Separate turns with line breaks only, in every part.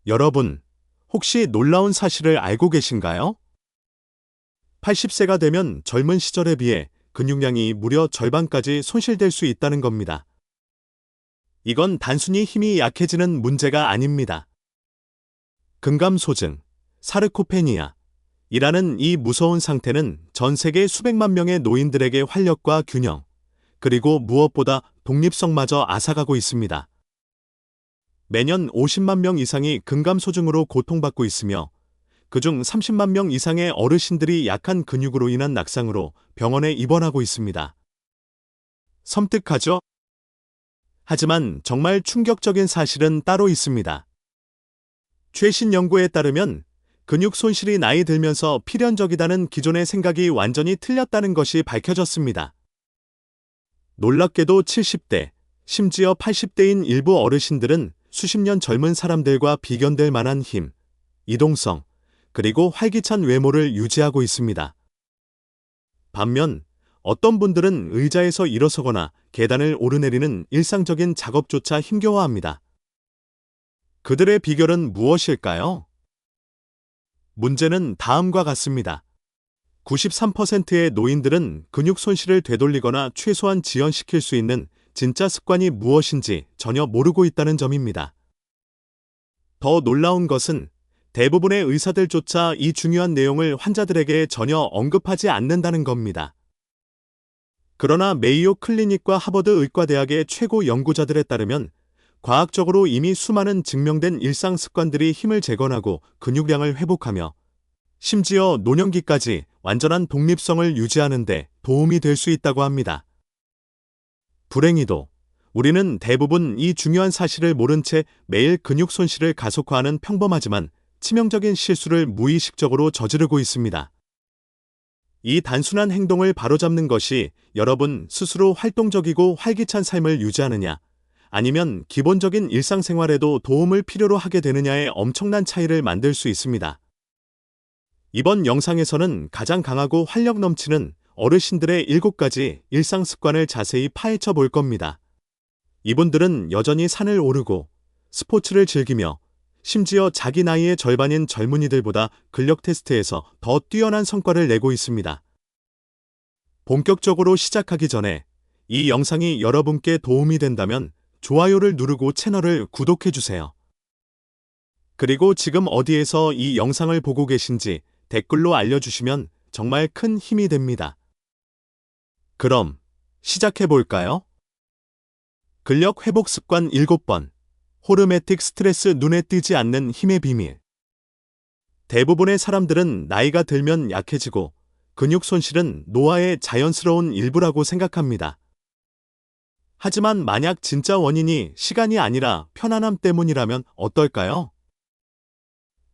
여러분, 혹시 놀라운 사실을 알고 계신가요? 80세가 되면 젊은 시절에 비해 근육량이 무려 절반까지 손실될 수 있다는 겁니다. 이건 단순히 힘이 약해지는 문제가 아닙니다. 근감소증, 사르코페니아, 이라는 이 무서운 상태는 전 세계 수백만 명의 노인들에게 활력과 균형, 그리고 무엇보다 독립성마저 앗아가고 있습니다. 매년 50만 명 이상이 근감소증으로 고통받고 있으며 그중 30만 명 이상의 어르신들이 약한 근육으로 인한 낙상으로 병원에 입원하고 있습니다. 섬뜩하죠? 하지만 정말 충격적인 사실은 따로 있습니다. 최신 연구에 따르면 근육 손실이 나이 들면서 필연적이다는 기존의 생각이 완전히 틀렸다는 것이 밝혀졌습니다. 놀랍게도 70대, 심지어 80대인 일부 어르신들은 수십 년 젊은 사람들과 비견될 만한 힘, 이동성, 그리고 활기찬 외모를 유지하고 있습니다. 반면 어떤 분들은 의자에서 일어서거나 계단을 오르내리는 일상적인 작업조차 힘겨워합니다. 그들의 비결은 무엇일까요? 문제는 다음과 같습니다. 93%의 노인들은 근육 손실을 되돌리거나 최소한 지연시킬 수 있는 진짜 습관이 무엇인지 전혀 모르고 있다는 점입니다. 더 놀라운 것은 대부분의 의사들조차 이 중요한 내용을 환자들에게 전혀 언급하지 않는다는 겁니다. 그러나 메이오 클리닉과 하버드 의과대학의 최고 연구자들에 따르면 과학적으로 이미 수많은 증명된 일상 습관들이 힘을 재건하고 근육량을 회복하며 심지어 노년기까지 완전한 독립성을 유지하는 데 도움이 될 수 있다고 합니다. 불행히도 우리는 대부분 이 중요한 사실을 모른 채 매일 근육 손실을 가속화하는 평범하지만 치명적인 실수를 무의식적으로 저지르고 있습니다. 이 단순한 행동을 바로잡는 것이 여러분 스스로 활동적이고 활기찬 삶을 유지하느냐, 아니면 기본적인 일상생활에도 도움을 필요로 하게 되느냐의 엄청난 차이를 만들 수 있습니다. 이번 영상에서는 가장 강하고 활력 넘치는 어르신들의 7가지 일상 습관을 자세히 파헤쳐 볼 겁니다. 이분들은 여전히 산을 오르고 스포츠를 즐기며 심지어 자기 나이의 절반인 젊은이들보다 근력 테스트에서 더 뛰어난 성과를 내고 있습니다. 본격적으로 시작하기 전에 이 영상이 여러분께 도움이 된다면 좋아요를 누르고 채널을 구독해주세요. 그리고 지금 어디에서 이 영상을 보고 계신지 댓글로 알려주시면 정말 큰 힘이 됩니다. 그럼 시작해볼까요? 근력 회복 습관 7번. 호르메틱 스트레스 눈에 띄지 않는 힘의 비밀. 대부분의 사람들은 나이가 들면 약해지고 근육 손실은 노화의 자연스러운 일부라고 생각합니다. 하지만 만약 진짜 원인이 시간이 아니라 편안함 때문이라면 어떨까요?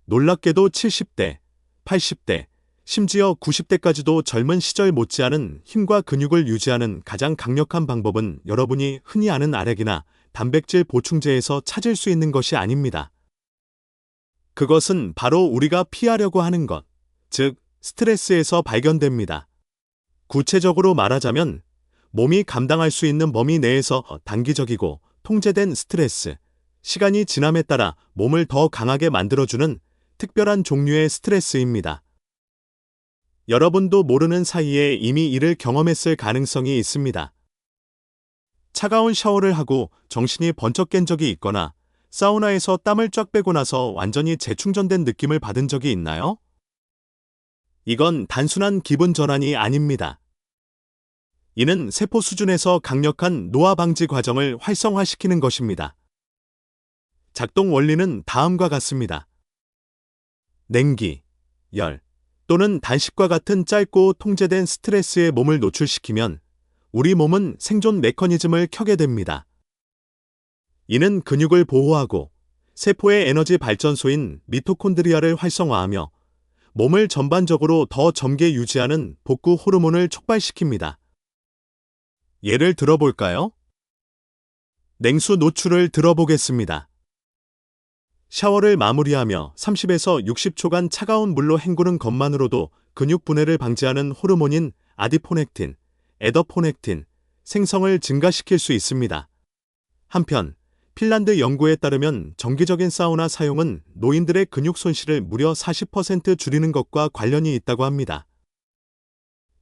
놀랍게도 70대, 80대, 심지어 90대까지도 젊은 시절 못지않은 힘과 근육을 유지하는 가장 강력한 방법은 여러분이 흔히 아는 알약이나 단백질 보충제에서 찾을 수 있는 것이 아닙니다. 그것은 바로 우리가 피하려고 하는 것, 즉 스트레스에서 발견됩니다. 구체적으로 말하자면 몸이 감당할 수 있는 범위 내에서 단기적이고 통제된 스트레스, 시간이 지남에 따라 몸을 더 강하게 만들어주는 특별한 종류의 스트레스입니다. 여러분도 모르는 사이에 이미 이를 경험했을 가능성이 있습니다. 차가운 샤워를 하고 정신이 번쩍 깬 적이 있거나 사우나에서 땀을 쫙 빼고 나서 완전히 재충전된 느낌을 받은 적이 있나요? 이건 단순한 기분 전환이 아닙니다. 이는 세포 수준에서 강력한 노화 방지 과정을 활성화시키는 것입니다. 작동 원리는 다음과 같습니다. 냉기, 열, 또는 단식과 같은 짧고 통제된 스트레스에 몸을 노출시키면 우리 몸은 생존 메커니즘을 켜게 됩니다. 이는 근육을 보호하고 세포의 에너지 발전소인 미토콘드리아를 활성화하며 몸을 전반적으로 더 젊게 유지하는 복구 호르몬을 촉발시킵니다. 예를 들어볼까요? 냉수 노출을 들어보겠습니다. 샤워를 마무리하며 30에서 60초간 차가운 물로 헹구는 것만으로도 근육 분해를 방지하는 호르몬인 아디포넥틴, 에더포넥틴 생성을 증가시킬 수 있습니다. 한편 핀란드 연구에 따르면 정기적인 사우나 사용은 노인들의 근육 손실을 무려 40% 줄이는 것과 관련이 있다고 합니다.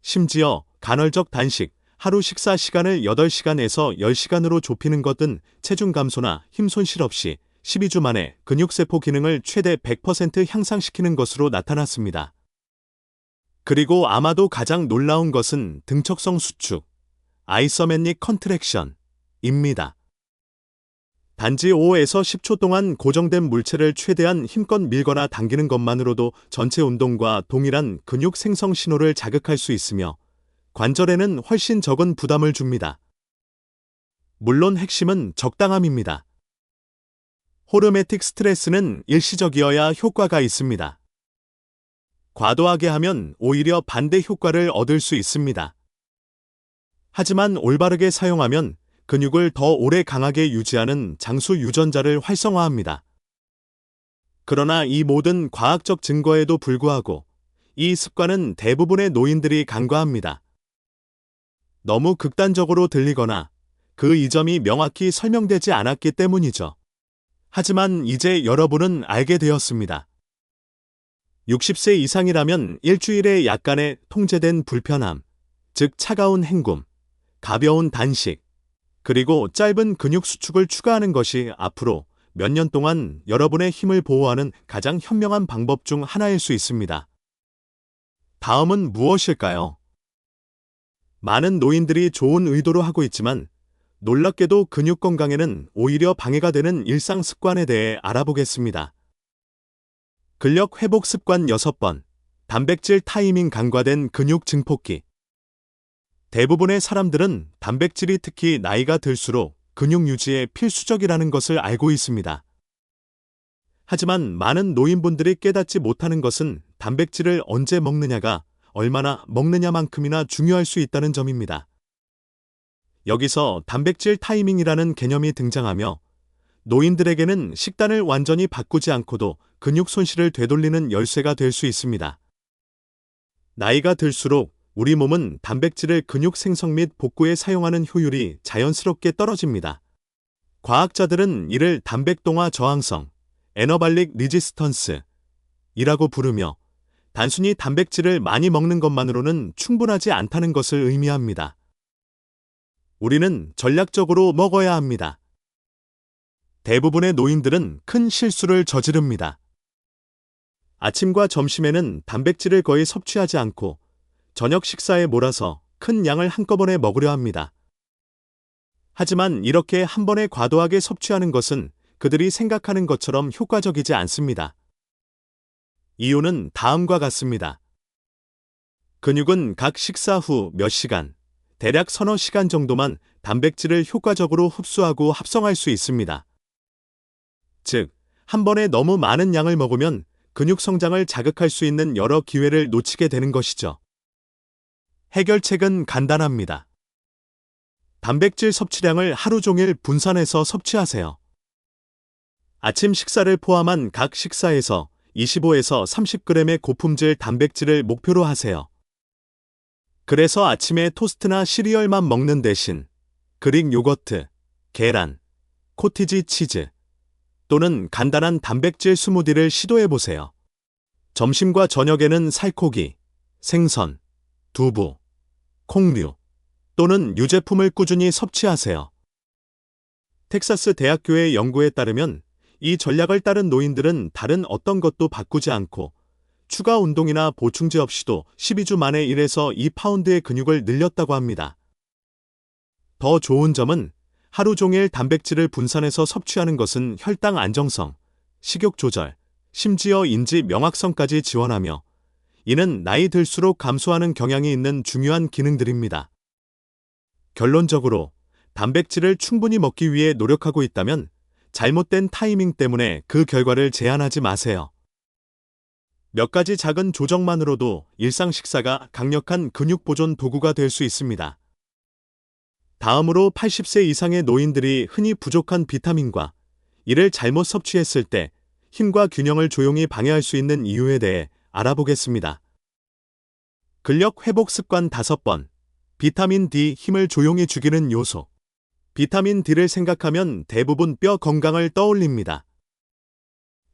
심지어 간헐적 단식, 하루 식사 시간을 8시간에서 10시간으로 좁히는 것 등 체중 감소나 힘 손실 없이 12주 만에 근육세포 기능을 최대 100% 향상시키는 것으로 나타났습니다. 그리고 아마도 가장 놀라운 것은 등척성 수축, 아이서맨릭 컨트랙션입니다. 단지 5에서 10초 동안 고정된 물체를 최대한 힘껏 밀거나 당기는 것만으로도 전체 운동과 동일한 근육 생성 신호를 자극할 수 있으며 관절에는 훨씬 적은 부담을 줍니다. 물론 핵심은 적당함입니다. 호르메틱 스트레스는 일시적이어야 효과가 있습니다. 과도하게 하면 오히려 반대 효과를 얻을 수 있습니다. 하지만 올바르게 사용하면 근육을 더 오래 강하게 유지하는 장수 유전자를 활성화합니다. 그러나 이 모든 과학적 증거에도 불구하고 이 습관은 대부분의 노인들이 간과합니다. 너무 극단적으로 들리거나 그 이점이 명확히 설명되지 않았기 때문이죠. 하지만 이제 여러분은 알게 되었습니다. 60세 이상이라면 일주일에 약간의 통제된 불편함, 즉 차가운 헹굼, 가벼운 단식, 그리고 짧은 근육 수축을 추가하는 것이 앞으로 몇 년 동안 여러분의 힘을 보호하는 가장 현명한 방법 중 하나일 수 있습니다. 다음은 무엇일까요? 많은 노인들이 좋은 의도로 하고 있지만 놀랍게도 근육 건강에는 오히려 방해가 되는 일상 습관에 대해 알아보겠습니다. 근력 회복 습관 6번, 단백질 타이밍 간과된 근육 증폭기. 대부분의 사람들은 단백질이 특히 나이가 들수록 근육 유지에 필수적이라는 것을 알고 있습니다. 하지만 많은 노인분들이 깨닫지 못하는 것은 단백질을 언제 먹느냐가 얼마나 먹느냐만큼이나 중요할 수 있다는 점입니다. 여기서 단백질 타이밍이라는 개념이 등장하며 노인들에게는 식단을 완전히 바꾸지 않고도 근육 손실을 되돌리는 열쇠가 될 수 있습니다. 나이가 들수록 우리 몸은 단백질을 근육 생성 및 복구에 사용하는 효율이 자연스럽게 떨어집니다. 과학자들은 이를 단백동화 저항성, 에너발릭 리지스턴스 이라고 부르며 단순히 단백질을 많이 먹는 것만으로는 충분하지 않다는 것을 의미합니다. 우리는 전략적으로 먹어야 합니다. 대부분의 노인들은 큰 실수를 저지릅니다. 아침과 점심에는 단백질을 거의 섭취하지 않고 저녁 식사에 몰아서 큰 양을 한꺼번에 먹으려 합니다. 하지만 이렇게 한 번에 과도하게 섭취하는 것은 그들이 생각하는 것처럼 효과적이지 않습니다. 이유는 다음과 같습니다. 근육은 각 식사 후 몇 시간, 대략 서너 시간 정도만 단백질을 효과적으로 흡수하고 합성할 수 있습니다. 즉, 한 번에 너무 많은 양을 먹으면 근육 성장을 자극할 수 있는 여러 기회를 놓치게 되는 것이죠. 해결책은 간단합니다. 단백질 섭취량을 하루 종일 분산해서 섭취하세요. 아침 식사를 포함한 각 식사에서 25에서 30g의 고품질 단백질을 목표로 하세요. 그래서 아침에 토스트나 시리얼만 먹는 대신 그릭 요거트, 계란, 코티지 치즈 또는 간단한 단백질 스무디를 시도해보세요. 점심과 저녁에는 살코기, 생선, 두부, 콩류 또는 유제품을 꾸준히 섭취하세요. 텍사스 대학교의 연구에 따르면 이 전략을 따른 노인들은 다른 어떤 것도 바꾸지 않고 추가 운동이나 보충제 없이도 12주 만에 1에서 2파운드의 근육을 늘렸다고 합니다. 더 좋은 점은 하루 종일 단백질을 분산해서 섭취하는 것은 혈당 안정성, 식욕 조절, 심지어 인지 명확성까지 지원하며 이는 나이 들수록 감소하는 경향이 있는 중요한 기능들입니다. 결론적으로 단백질을 충분히 먹기 위해 노력하고 있다면 잘못된 타이밍 때문에 그 결과를 제한하지 마세요. 몇 가지 작은 조정만으로도 일상 식사가 강력한 근육 보존 도구가 될 수 있습니다. 다음으로 80세 이상의 노인들이 흔히 부족한 비타민과 이를 잘못 섭취했을 때 힘과 균형을 조용히 방해할 수 있는 이유에 대해 알아보겠습니다. 근력 회복 습관 5번, 비타민 D 힘을 조용히 죽이는 요소. 비타민 D를 생각하면 대부분 뼈 건강을 떠올립니다.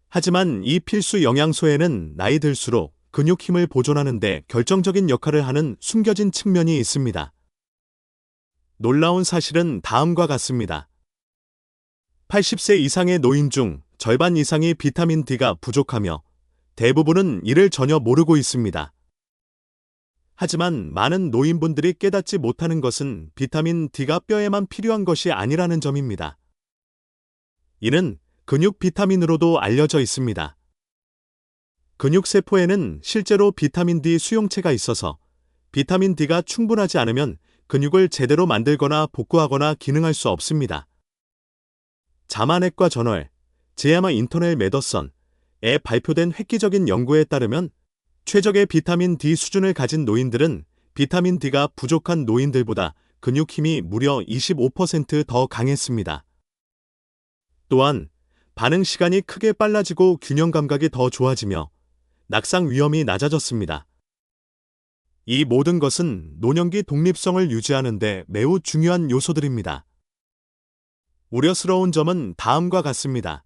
하지만 이 필수 영양소에는 나이 들수록 근육 힘을 보존하는 데 결정적인 역할을 하는 숨겨진 측면이 있습니다. 놀라운 사실은 다음과 같습니다. 80세 이상의 노인 중 절반 이상이 비타민 D가 부족하며 대부분은 이를 전혀 모르고 있습니다. 하지만 많은 노인분들이 깨닫지 못하는 것은 비타민 D가 뼈에만 필요한 것이 아니라는 점입니다. 이는 근육 비타민으로도 알려져 있습니다. 근육세포에는 실제로 비타민 D 수용체가 있어서 비타민 D가 충분하지 않으면 근육을 제대로 만들거나 복구하거나 기능할 수 없습니다. 자만핵과 저널, 제야마 인터널 메더선에 발표된 획기적인 연구에 따르면 최적의 비타민 D 수준을 가진 노인들은 비타민 D가 부족한 노인들보다 근육 힘이 무려 25% 더 강했습니다. 또한 반응 시간이 크게 빨라지고 균형 감각이 더 좋아지며 낙상 위험이 낮아졌습니다. 이 모든 것은 노년기 독립성을 유지하는 데 매우 중요한 요소들입니다. 우려스러운 점은 다음과 같습니다.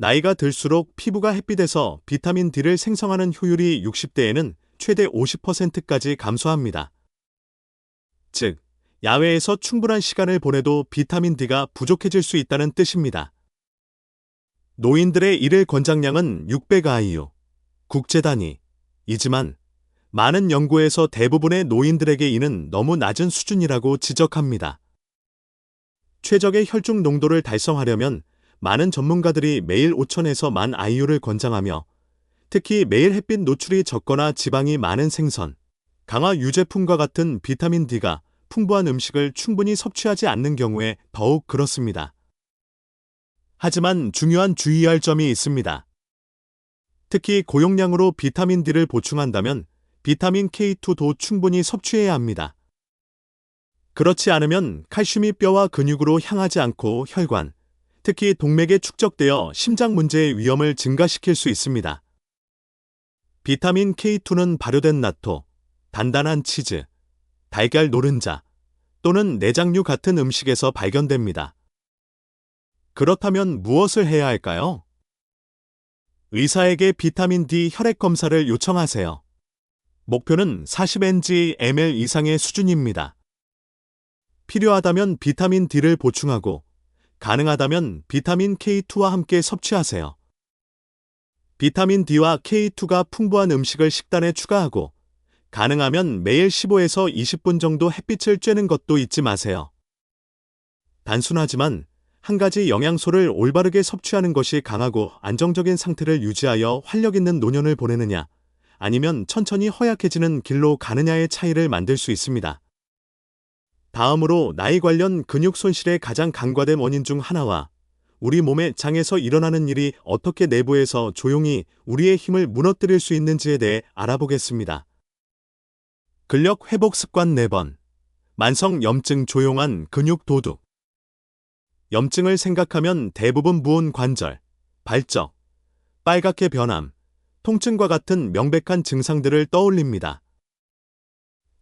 나이가 들수록 피부가 햇빛에서 비타민 D를 생성하는 효율이 60대에는 최대 50%까지 감소합니다. 즉, 야외에서 충분한 시간을 보내도 비타민 D가 부족해질 수 있다는 뜻입니다. 노인들의 일일 권장량은 600IU, 국제 단위이지만 많은 연구에서 대부분의 노인들에게 이는 너무 낮은 수준이라고 지적합니다. 최적의 혈중 농도를 달성하려면 많은 전문가들이 매일 5,000에서 10,000IU를 권장하며 특히 매일 햇빛 노출이 적거나 지방이 많은 생선, 강화 유제품과 같은 비타민 D가 풍부한 음식을 충분히 섭취하지 않는 경우에 더욱 그렇습니다. 하지만 중요한 주의할 점이 있습니다. 특히 고용량으로 비타민 D를 보충한다면 비타민 K2도 충분히 섭취해야 합니다. 그렇지 않으면 칼슘이 뼈와 근육으로 향하지 않고 혈관, 특히 동맥에 축적되어 심장 문제의 위험을 증가시킬 수 있습니다. 비타민 K2는 발효된 나토, 단단한 치즈, 달걀 노른자 또는 내장류 같은 음식에서 발견됩니다. 그렇다면 무엇을 해야 할까요? 의사에게 비타민 D 혈액 검사를 요청하세요. 목표는 40ng/ml 이상의 수준입니다. 필요하다면 비타민 D를 보충하고 가능하다면 비타민 K2와 함께 섭취하세요. 비타민 D와 K2가 풍부한 음식을 식단에 추가하고 가능하면 매일 15에서 20분 정도 햇빛을 쬐는 것도 잊지 마세요. 단순하지만 한 가지 영양소를 올바르게 섭취하는 것이 강하고 안정적인 상태를 유지하여 활력 있는 노년을 보내느냐, 아니면 천천히 허약해지는 길로 가느냐의 차이를 만들 수 있습니다. 다음으로 나이 관련 근육 손실의 가장 간과된 원인 중 하나와 우리 몸의 장에서 일어나는 일이 어떻게 내부에서 조용히 우리의 힘을 무너뜨릴 수 있는지에 대해 알아보겠습니다. 근력 회복 습관 4번. 만성 염증 조용한 근육 도둑. 염증을 생각하면 대부분 무온 관절, 발적, 빨갛게 변함, 통증과 같은 명백한 증상들을 떠올립니다.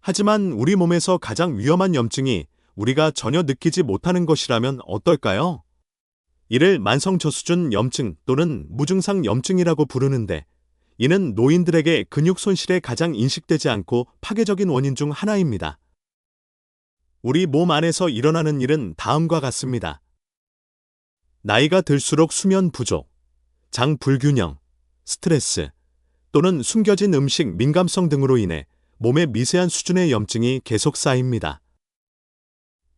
하지만 우리 몸에서 가장 위험한 염증이 우리가 전혀 느끼지 못하는 것이라면 어떨까요? 이를 만성 저수준 염증 또는 무증상 염증이라고 부르는데, 이는 노인들에게 근육 손실에 가장 인식되지 않고 파괴적인 원인 중 하나입니다. 우리 몸 안에서 일어나는 일은 다음과 같습니다. 나이가 들수록 수면 부족, 장 불균형, 스트레스 또는 숨겨진 음식 민감성 등으로 인해 몸의 미세한 수준의 염증이 계속 쌓입니다.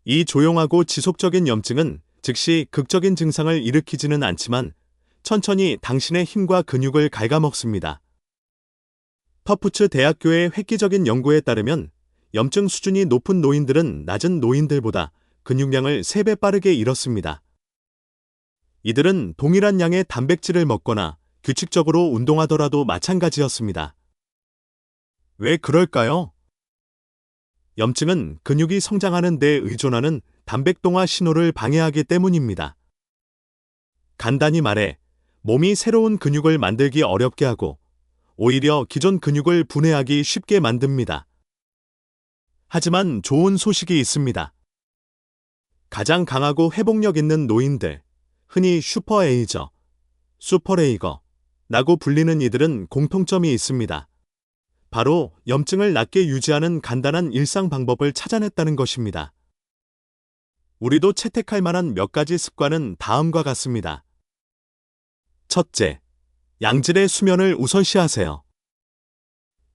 이 조용하고 지속적인 염증은 즉시 극적인 증상을 일으키지는 않지만 천천히 당신의 힘과 근육을 갉아먹습니다. 터프츠 대학교의 획기적인 연구에 따르면 염증 수준이 높은 노인들은 낮은 노인들보다 근육량을 3배 빠르게 잃었습니다. 이들은 동일한 양의 단백질을 먹거나 규칙적으로 운동하더라도 마찬가지였습니다. 왜 그럴까요? 염증은 근육이 성장하는 데 의존하는 단백동화 신호를 방해하기 때문입니다. 간단히 말해 몸이 새로운 근육을 만들기 어렵게 하고 오히려 기존 근육을 분해하기 쉽게 만듭니다. 하지만 좋은 소식이 있습니다. 가장 강하고 회복력 있는 노인들, 흔히 슈퍼에이저, 슈퍼레이거라고 불리는 이들은 공통점이 있습니다. 바로 염증을 낮게 유지하는 간단한 일상 방법을 찾아냈다는 것입니다. 우리도 채택할 만한 몇 가지 습관은 다음과 같습니다. 첫째, 양질의 수면을 우선시하세요.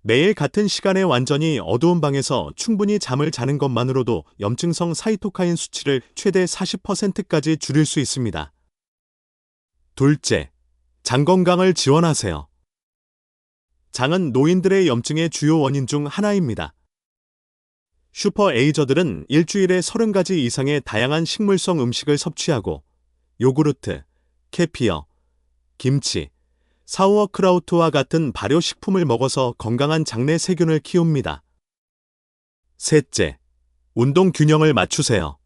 매일 같은 시간에 완전히 어두운 방에서 충분히 잠을 자는 것만으로도 염증성 사이토카인 수치를 최대 40%까지 줄일 수 있습니다. 둘째, 장 건강을 지원하세요. 장은 노인들의 염증의 주요 원인 중 하나입니다. 슈퍼에이저들은 일주일에 30가지 이상의 다양한 식물성 음식을 섭취하고 요구르트, 케피어, 김치, 사우어크라우트와 같은 발효식품을 먹어서 건강한 장내 세균을 키웁니다. 셋째, 운동 균형을 맞추세요.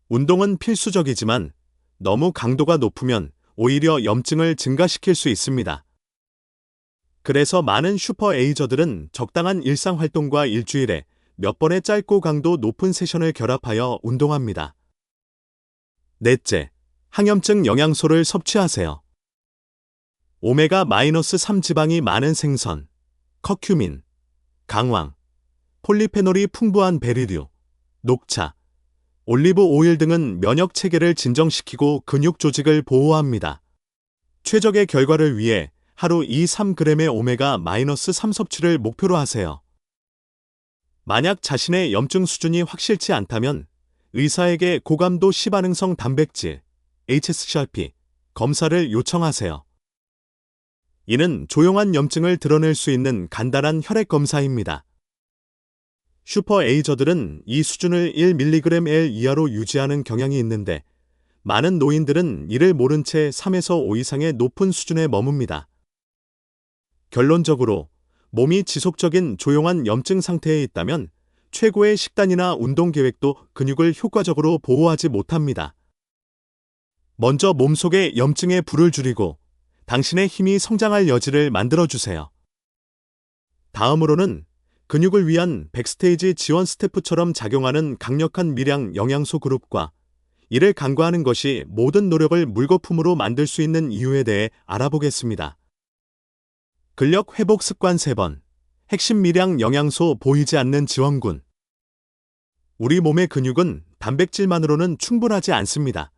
운동은 필수적이지만 너무 강도가 높으면 오히려 염증을 증가시킬 수 있습니다. 그래서 많은 슈퍼에이저들은 적당한 일상활동과 일주일에 몇 번의 짧고 강도 높은 세션을 결합하여 운동합니다. 넷째, 항염증 영양소를 섭취하세요. 오메가-3 지방이 많은 생선, 커큐민, 강황, 폴리페놀이 풍부한 베리류, 녹차, 올리브 오일 등은 면역 체계를 진정시키고 근육 조직을 보호합니다. 최적의 결과를 위해 하루 2-3g의 오메가-3 섭취를 목표로 하세요. 만약 자신의 염증 수준이 확실치 않다면 의사에게 고감도 시반응성 단백질, HSCRP, 검사를 요청하세요. 이는 조용한 염증을 드러낼 수 있는 간단한 혈액 검사입니다. 슈퍼에이저들은 이 수준을 1mg/L 이하로 유지하는 경향이 있는데 많은 노인들은 이를 모른 채 3에서 5 이상의 높은 수준에 머뭅니다. 결론적으로 몸이 지속적인 조용한 염증 상태에 있다면 최고의 식단이나 운동 계획도 근육을 효과적으로 보호하지 못합니다. 먼저 몸속의 염증의 불을 줄이고 당신의 힘이 성장할 여지를 만들어주세요. 다음으로는 근육을 위한 백스테이지 지원 스태프처럼 작용하는 강력한 미량 영양소 그룹과 이를 간과하는 것이 모든 노력을 물거품으로 만들 수 있는 이유에 대해 알아보겠습니다. 근력 회복 습관 3번, 핵심 미량 영양소 보이지 않는 지원군. 우리 몸의 근육은 단백질만으로는 충분하지 않습니다.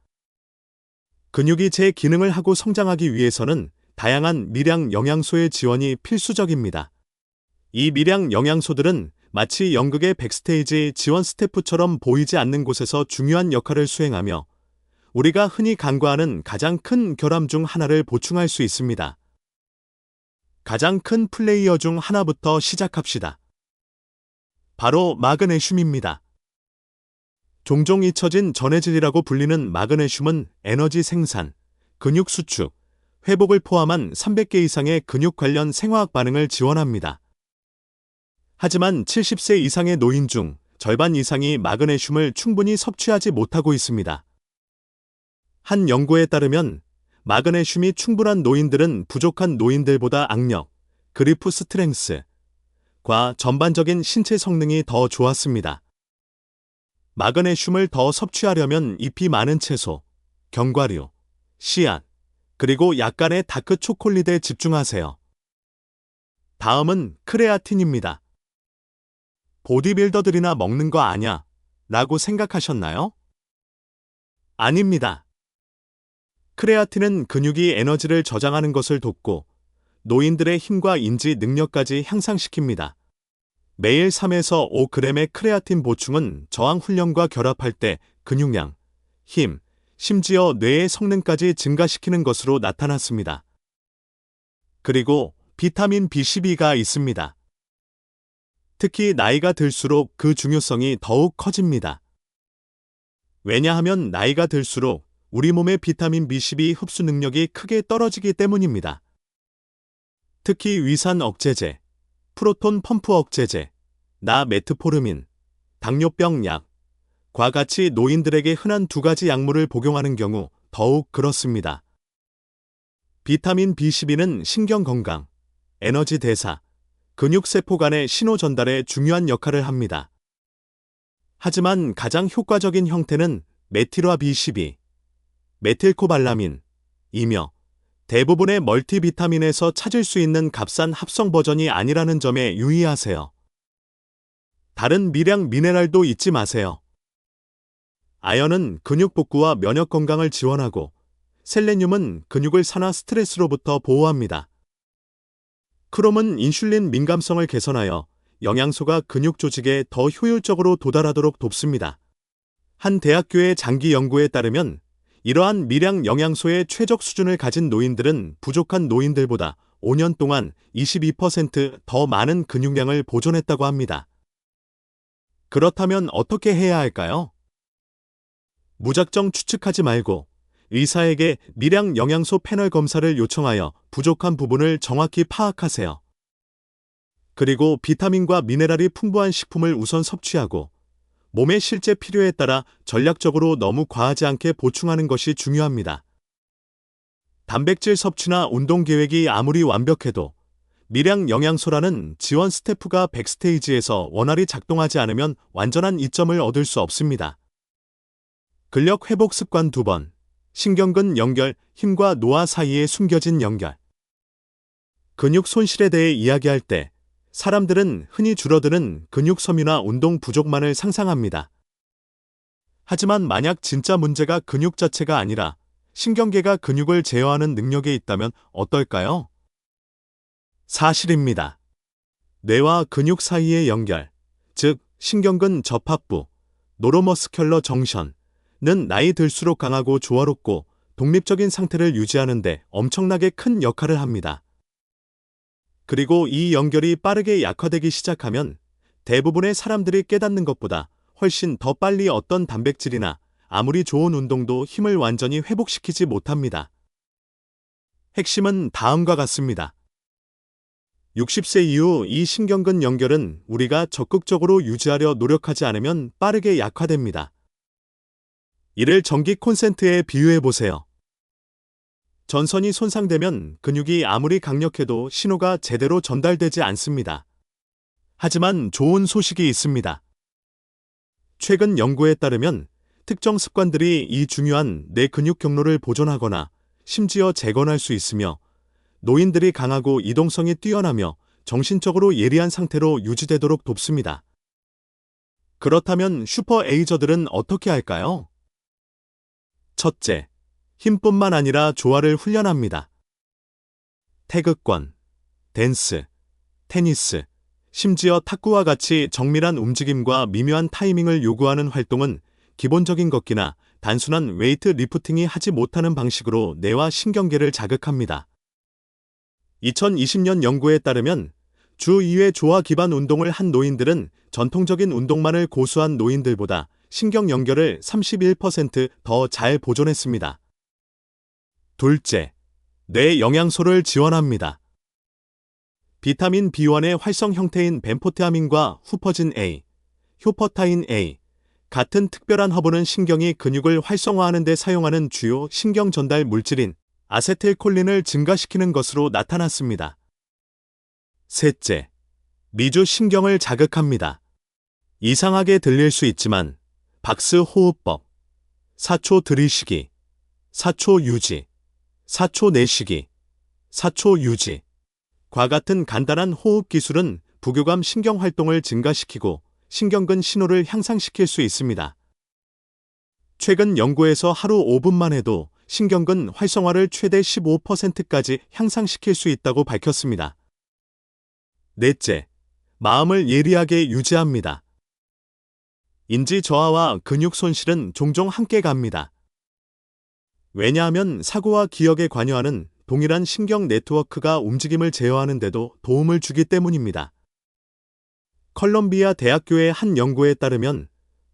근육이 제 기능을 하고 성장하기 위해서는 다양한 미량 영양소의 지원이 필수적입니다. 이 미량 영양소들은 마치 연극의 백스테이지 지원 스태프처럼 보이지 않는 곳에서 중요한 역할을 수행하며 우리가 흔히 간과하는 가장 큰 결함 중 하나를 보충할 수 있습니다. 가장 큰 플레이어 중 하나부터 시작합시다. 바로 마그네슘입니다. 종종 잊혀진 전해질이라고 불리는 마그네슘은 에너지 생산, 근육 수축, 회복을 포함한 300개 이상의 근육 관련 생화학 반응을 지원합니다. 하지만 70세 이상의 노인 중 절반 이상이 마그네슘을 충분히 섭취하지 못하고 있습니다. 한 연구에 따르면 마그네슘이 충분한 노인들은 부족한 노인들보다 악력, 그리프 스트렝스과 전반적인 신체 성능이 더 좋았습니다. 마그네슘을 더 섭취하려면 잎이 많은 채소, 견과류, 씨앗, 그리고 약간의 다크 초콜릿에 집중하세요. 다음은 크레아틴입니다. 보디빌더들이나 먹는 거 아냐? 라고 생각하셨나요? 아닙니다. 크레아틴은 근육이 에너지를 저장하는 것을 돕고 노인들의 힘과 인지 능력까지 향상시킵니다. 매일 3에서 5g의 크레아틴 보충은 저항 훈련과 결합할 때 근육량, 힘, 심지어 뇌의 성능까지 증가시키는 것으로 나타났습니다. 그리고 비타민 B12가 있습니다. 특히 나이가 들수록 그 중요성이 더욱 커집니다. 왜냐하면 나이가 들수록 우리 몸의 비타민 B12 흡수 능력이 크게 떨어지기 때문입니다. 특히 위산 억제제, 프로톤 펌프 억제제, 메트포르민, 당뇨병 약과 같이 노인들에게 흔한 2가지 약물을 복용하는 경우 더욱 그렇습니다. 비타민 B12는 신경 건강, 에너지 대사, 근육세포 간의 신호 전달에 중요한 역할을 합니다. 하지만 가장 효과적인 형태는 메틸화 B12, 메틸코발라민이며 대부분의 멀티비타민에서 찾을 수 있는 값싼 합성 버전이 아니라는 점에 유의하세요. 다른 미량 미네랄도 잊지 마세요. 아연은 근육 복구와 면역 건강을 지원하고 셀레늄은 근육을 산화 스트레스로부터 보호합니다. 크롬은 인슐린 민감성을 개선하여 영양소가 근육 조직에 더 효율적으로 도달하도록 돕습니다. 한 대학교의 장기 연구에 따르면 이러한 미량 영양소의 최적 수준을 가진 노인들은 부족한 노인들보다 5년 동안 22% 많은 근육량을 보존했다고 합니다. 그렇다면 어떻게 해야 할까요? 무작정 추측하지 말고 의사에게 미량 영양소 패널 검사를 요청하여 부족한 부분을 정확히 파악하세요. 그리고 비타민과 미네랄이 풍부한 식품을 우선 섭취하고 몸의 실제 필요에 따라 전략적으로 너무 과하지 않게 보충하는 것이 중요합니다. 단백질 섭취나 운동 계획이 아무리 완벽해도 미량 영양소라는 지원 스태프가 백스테이지에서 원활히 작동하지 않으면 완전한 이점을 얻을 수 없습니다. 근력 회복 습관 2번, 신경근 연결, 힘과 노화 사이에 숨겨진 연결. 근육 손실에 대해 이야기할 때 사람들은 흔히 줄어드는 근육 섬유나 운동 부족만을 상상합니다. 하지만 만약 진짜 문제가 근육 자체가 아니라 신경계가 근육을 제어하는 능력에 있다면 어떨까요? 사실입니다. 뇌와 근육 사이의 연결, 즉 신경근 접합부, 노로머스큘러 정션은 나이 들수록 강하고 조화롭고 독립적인 상태를 유지하는 데 엄청나게 큰 역할을 합니다. 그리고 이 연결이 빠르게 약화되기 시작하면 대부분의 사람들이 깨닫는 것보다 훨씬 더 빨리 어떤 단백질이나 아무리 좋은 운동도 힘을 완전히 회복시키지 못합니다. 핵심은 다음과 같습니다. 60세 이후 이 신경근 연결은 우리가 적극적으로 유지하려 노력하지 않으면 빠르게 약화됩니다. 이를 전기 콘센트에 비유해 보세요. 전선이 손상되면 근육이 아무리 강력해도 신호가 제대로 전달되지 않습니다. 하지만 좋은 소식이 있습니다. 최근 연구에 따르면 특정 습관들이 이 중요한 뇌 근육 경로를 보존하거나 심지어 재건할 수 있으며 노인들이 강하고 이동성이 뛰어나며 정신적으로 예리한 상태로 유지되도록 돕습니다. 그렇다면 슈퍼 에이저들은 어떻게 할까요? 첫째, 힘뿐만 아니라 조화를 훈련합니다. 태극권, 댄스, 테니스, 심지어 탁구와 같이 정밀한 움직임과 미묘한 타이밍을 요구하는 활동은 기본적인 걷기나 단순한 웨이트 리프팅이 하지 못하는 방식으로 뇌와 신경계를 자극합니다. 2020년 연구에 따르면 주 2회 조화 기반 운동을 한 노인들은 전통적인 운동만을 고수한 노인들보다 신경 연결을 31% 잘 보존했습니다. 둘째, 뇌 영양소를 지원합니다. 비타민 B1의 활성 형태인 벤포테아민과 후퍼진 A, 효퍼타인 A 같은 특별한 허브는 신경이 근육을 활성화하는 데 사용하는 주요 신경 전달 물질인 아세틸콜린을 증가시키는 것으로 나타났습니다. 셋째, 미주 신경을 자극합니다. 이상하게 들릴 수 있지만 박스 호흡법, 4초 들이쉬기, 4초 유지, 4초 내쉬기, 4초 유지 과 같은 간단한 호흡 기술은 부교감 신경 활동을 증가시키고 신경근 신호를 향상시킬 수 있습니다. 최근 연구에서 하루 5분만 해도 신경근 활성화를 최대 15%까지 향상시킬 수 있다고 밝혔습니다. 넷째, 마음을 예리하게 유지합니다. 인지 저하와 근육 손실은 종종 함께 갑니다. 왜냐하면 사고와 기억에 관여하는 동일한 신경 네트워크가 움직임을 제어하는 데도 도움을 주기 때문입니다. 컬럼비아 대학교의 한 연구에 따르면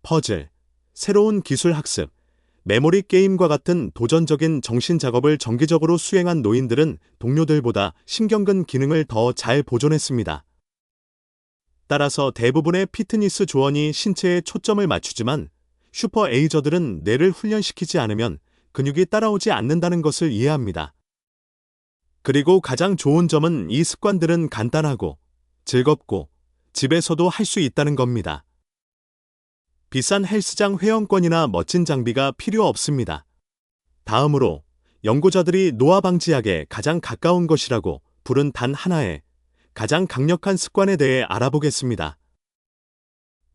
퍼즐, 새로운 기술 학습, 메모리 게임과 같은 도전적인 정신 작업을 정기적으로 수행한 노인들은 동료들보다 신경근 기능을 더 잘 보존했습니다. 따라서 대부분의 피트니스 조언이 신체에 초점을 맞추지만 슈퍼 에이저들은 뇌를 훈련시키지 않으면 근육이 따라오지 않는다는 것을 이해합니다. 그리고 가장 좋은 점은 이 습관들은 간단하고 즐겁고 집에서도 할 수 있다는 겁니다. 비싼 헬스장 회원권이나 멋진 장비가 필요 없습니다. 다음으로 연구자들이 노화 방지약에 가장 가까운 것이라고 부른 단 하나의 가장 강력한 습관에 대해 알아보겠습니다.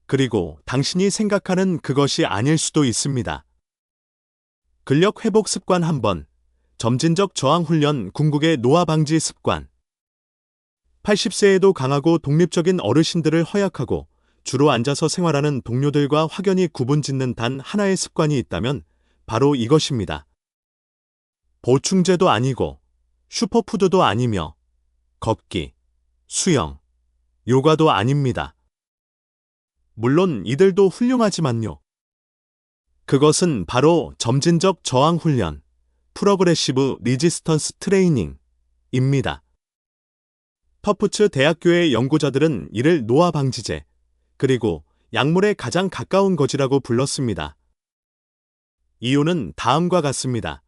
그리고 당신이 생각하는 그것이 아닐 수도 있습니다. 근력 회복 습관 1번, 점진적 저항 훈련 궁극의 노화 방지 습관. 80세에도 강하고 독립적인 어르신들을 허약하고 주로 앉아서 생활하는 동료들과 확연히 구분짓는 단 하나의 습관이 있다면 바로 이것입니다. 보충제도 아니고 슈퍼푸드도 아니며 걷기, 수영, 요가도 아닙니다. 물론 이들도 훌륭하지만요. 그것은 바로 점진적 저항 훈련, 프로그레시브 리지스턴스 트레이닝입니다. 터프츠 대학교의 연구자들은 이를 노화 방지제, 그리고 약물에 가장 가까운 것이라고 불렀습니다. 이유는 다음과 같습니다.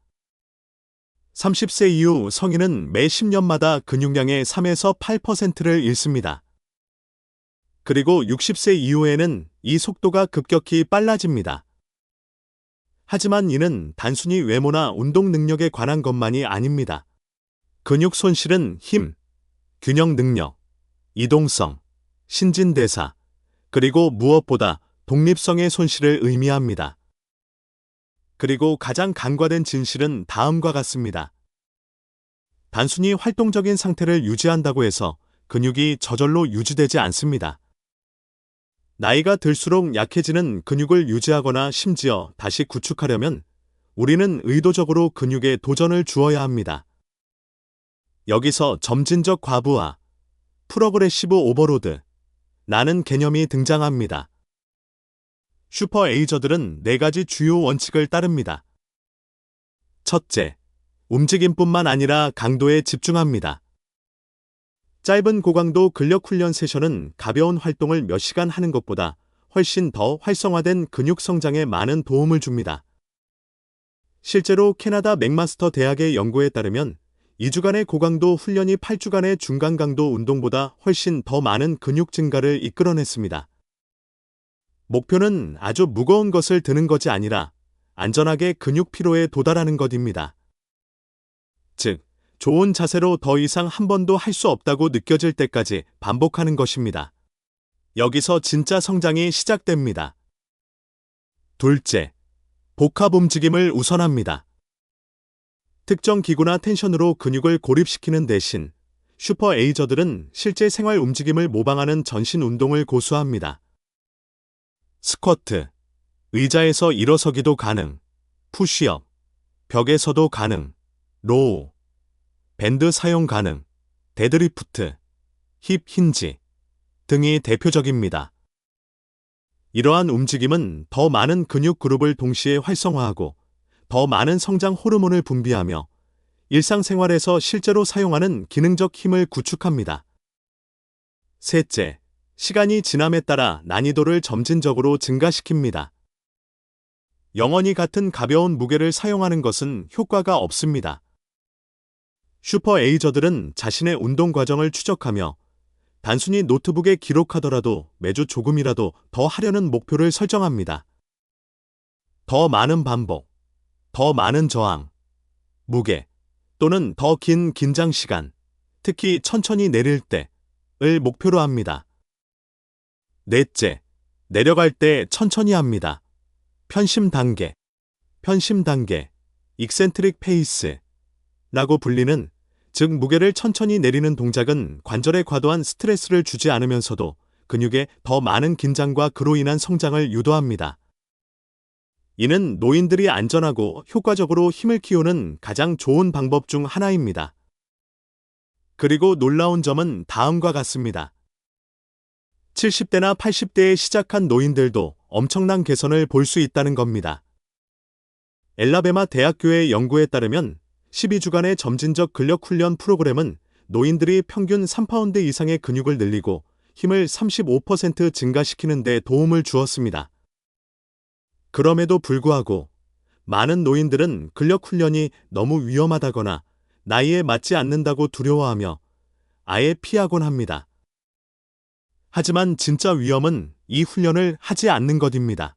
30세 이후 성인은 매 10년마다 근육량의 3에서 8%를 잃습니다. 그리고 60세 이후에는 이 속도가 급격히 빨라집니다. 하지만 이는 단순히 외모나 운동 능력에 관한 것만이 아닙니다. 근육 손실은 힘, 균형 능력, 이동성, 신진대사, 그리고 무엇보다 독립성의 손실을 의미합니다. 그리고 가장 간과된 진실은 다음과 같습니다. 단순히 활동적인 상태를 유지한다고 해서 근육이 저절로 유지되지 않습니다. 나이가 들수록 약해지는 근육을 유지하거나 심지어 다시 구축하려면 우리는 의도적으로 근육에 도전을 주어야 합니다. 여기서 점진적 과부하, 프로그레시브 오버로드, 라는 개념이 등장합니다. 슈퍼 에이저들은 4가지 주요 원칙을 따릅니다. 첫째, 움직임뿐만 아니라 강도에 집중합니다. 짧은 고강도 근력 훈련 세션은 가벼운 활동을 몇 시간 하는 것보다 훨씬 더 활성화된 근육 성장에 많은 도움을 줍니다. 실제로 캐나다 맥마스터 대학의 연구에 따르면 2주간의 고강도 훈련이 8주간의 중간 강도 운동보다 훨씬 더 많은 근육 증가를 이끌어냈습니다. 목표는 아주 무거운 것을 드는 것이 아니라 안전하게 근육 피로에 도달하는 것입니다. 즉, 좋은 자세로 더 이상 한 번도 할 수 없다고 느껴질 때까지 반복하는 것입니다. 여기서 진짜 성장이 시작됩니다. 둘째, 복합 움직임을 우선합니다. 특정 기구나 텐션으로 근육을 고립시키는 대신 슈퍼 에이저들은 실제 생활 움직임을 모방하는 전신 운동을 고수합니다. 스쿼트, 의자에서 일어서기도 가능, 푸시업, 벽에서도 가능, 로우, 밴드 사용 가능, 데드리프트, 힙 힌지 등이 대표적입니다. 이러한 움직임은 더 많은 근육 그룹을 동시에 활성화하고 더 많은 성장 호르몬을 분비하며 일상생활에서 실제로 사용하는 기능적 힘을 구축합니다. 셋째, 시간이 지남에 따라 난이도를 점진적으로 증가시킵니다. 영원히 같은 가벼운 무게를 사용하는 것은 효과가 없습니다. 슈퍼 에이저들은 자신의 운동 과정을 추적하며 단순히 노트북에 기록하더라도 매주 조금이라도 더 하려는 목표를 설정합니다. 더 많은 반복, 더 많은 저항, 무게, 또는 더 긴 긴장 시간, 특히 천천히 내릴 때를 목표로 합니다. 넷째, 내려갈 때 천천히 합니다. 편심 단계, 익센트릭 페이스라고 불리는, 즉 무게를 천천히 내리는 동작은 관절에 과도한 스트레스를 주지 않으면서도 근육에 더 많은 긴장과 그로 인한 성장을 유도합니다. 이는 노인들이 안전하고 효과적으로 힘을 키우는 가장 좋은 방법 중 하나입니다. 그리고 놀라운 점은 다음과 같습니다. 70대나 80대에 시작한 노인들도 엄청난 개선을 볼 수 있다는 겁니다. 엘라베마 대학교의 연구에 따르면 12주간의 점진적 근력 훈련 프로그램은 노인들이 평균 3파운드 이상의 근육을 늘리고 힘을 35% 증가시키는 데 도움을 주었습니다. 그럼에도 불구하고 많은 노인들은 근력 훈련이 너무 위험하다거나 나이에 맞지 않는다고 두려워하며 아예 피하곤 합니다. 하지만 진짜 위험은 이 훈련을 하지 않는 것입니다.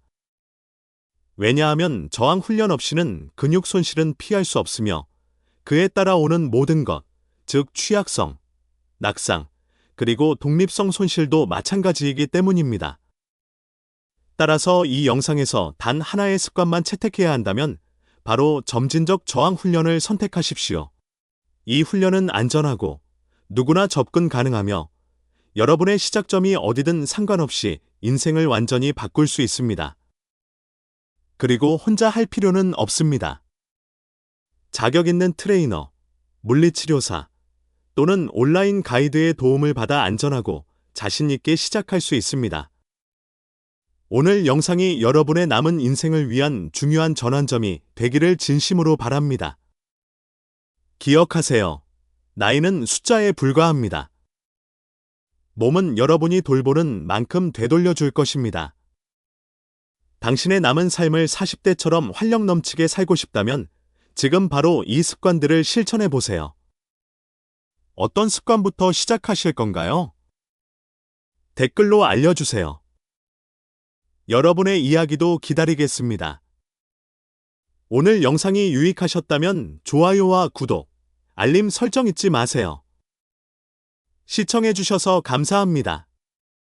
왜냐하면 저항 훈련 없이는 근육 손실은 피할 수 없으며 그에 따라 오는 모든 것, 즉 취약성, 낙상, 그리고 독립성 손실도 마찬가지이기 때문입니다. 따라서 이 영상에서 단 하나의 습관만 채택해야 한다면 바로 점진적 저항 훈련을 선택하십시오. 이 훈련은 안전하고 누구나 접근 가능하며 여러분의 시작점이 어디든 상관없이 인생을 완전히 바꿀 수 있습니다. 그리고 혼자 할 필요는 없습니다. 자격 있는 트레이너, 물리치료사 또는 온라인 가이드의 도움을 받아 안전하고 자신 있게 시작할 수 있습니다. 오늘 영상이 여러분의 남은 인생을 위한 중요한 전환점이 되기를 진심으로 바랍니다. 기억하세요. 나이는 숫자에 불과합니다. 몸은 여러분이 돌보는 만큼 되돌려 줄 것입니다. 당신의 남은 삶을 40대처럼 활력 넘치게 살고 싶다면 지금 바로 이 습관들을 실천해 보세요. 어떤 습관부터 시작하실 건가요? 댓글로 알려주세요. 여러분의 이야기도 기다리겠습니다. 오늘 영상이 유익하셨다면 좋아요와 구독, 알림 설정 잊지 마세요. 시청해주셔서 감사합니다.